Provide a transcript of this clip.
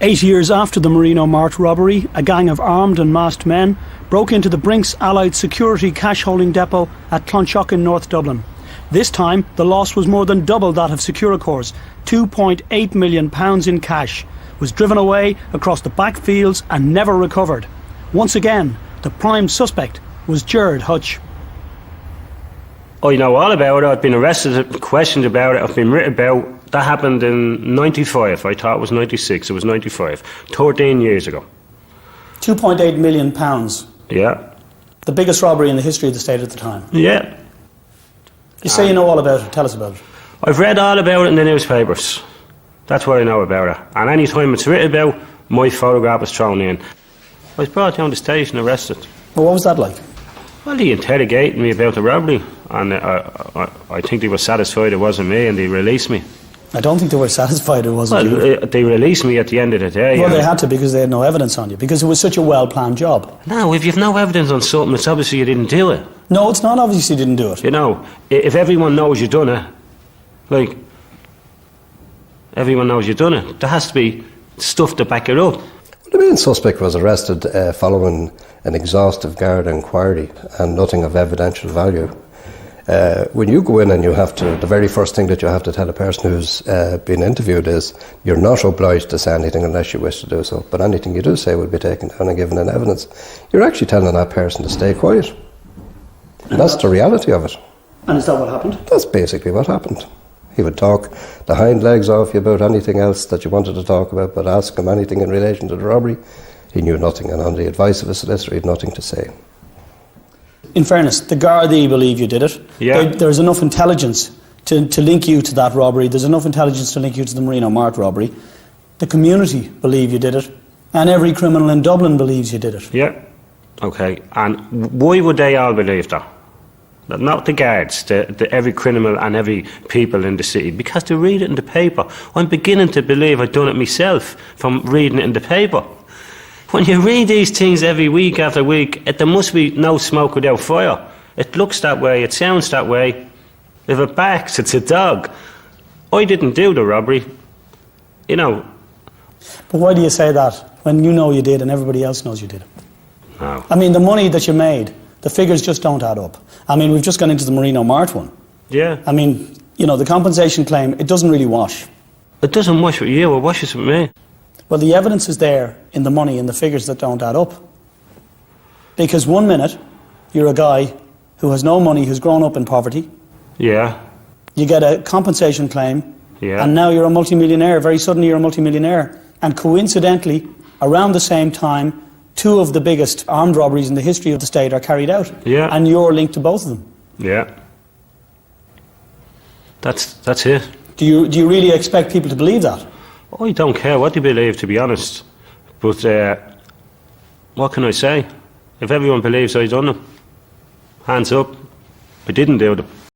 8 years after the Marino Mart robbery, a gang of armed and masked men broke into the Brinks Allied Security cash holding depot at Clonshock in North Dublin. This time, the loss was more than double that of Securicor's. £2.8 million in cash was driven away across the backfields and never recovered. Once again, the prime suspect was Gerry Hutch. I know all about it. I've been arrested, questioned about it, I've been written about. That happened in 95. I thought it was 96. It was 95. 13 years ago. £2.8 million. Yeah. The biggest robbery in the history of the state at the time. Yeah. You say you know all about it. Tell us about it. I've read all about it in the newspapers. That's what I know about it. And any time it's written about, my photograph is thrown in. I was brought down to the station, arrested. Well, what was that like? Well, they interrogated me about the robbery. And I think they were satisfied it wasn't me, and they released me. I don't think they were satisfied it wasn't you. They released me at the end of the day. Well, they had to, because they had no evidence on you, because it was such a well-planned job. No, if you've no evidence on something, it's obviously you didn't do it. No, it's not obvious you didn't do it. You know, if everyone knows you've done it, like, everyone knows you've done it, there has to be stuff to back it up. Well, the main suspect was arrested following an exhaustive Garda inquiry and nothing of evidential value. When you go in and you have to, the very first thing that you have to tell a person who's been interviewed is you're not obliged to say anything unless you wish to do so, but anything you do say will be taken down and given in evidence. You're actually telling that person to stay quiet. And that's the reality of it. And is that what happened? That's basically what happened. He would talk the hind legs off you about anything else that you wanted to talk about, but ask him anything in relation to the robbery, he knew nothing, and on the advice of a solicitor, he had nothing to say. In fairness, the Gardaí believe you did it. Yeah. There's enough intelligence to link you to that robbery. There's enough intelligence to link you to the Marino Mart robbery. The community believe you did it. And every criminal in Dublin believes you did it. Yeah. Okay. And why would they all believe that? Not the guards, every criminal and every people in the city. Because they read it in the paper. I'm beginning to believe I've done it myself from reading it in the paper. When you read these things every week after week, there must be no smoke without fire. It looks that way, it sounds that way. If it barks, it's a dog. I didn't do the robbery, you know. But why do you say that when you know you did and everybody else knows you did? No. I mean, the money that you made, the figures just don't add up. I mean, we've just gone into the Marino Mart one. Yeah. I mean, you know, the compensation claim, it doesn't really wash. It doesn't wash with you, it washes with me. Well, the evidence is there in the money and the figures that don't add up. Because one minute, you're a guy who has no money, who's grown up in poverty. Yeah. You get a compensation claim. Yeah. And now you're a multimillionaire. Very suddenly you're a multimillionaire. And coincidentally, around the same time, two of the biggest armed robberies in the history of the state are carried out. Yeah. And you're linked to both of them. Yeah. That's it. Do you really expect people to believe that? I don't care what they believe, to be honest. But what can I say? If everyone believes I done it, hands up. I didn't do it.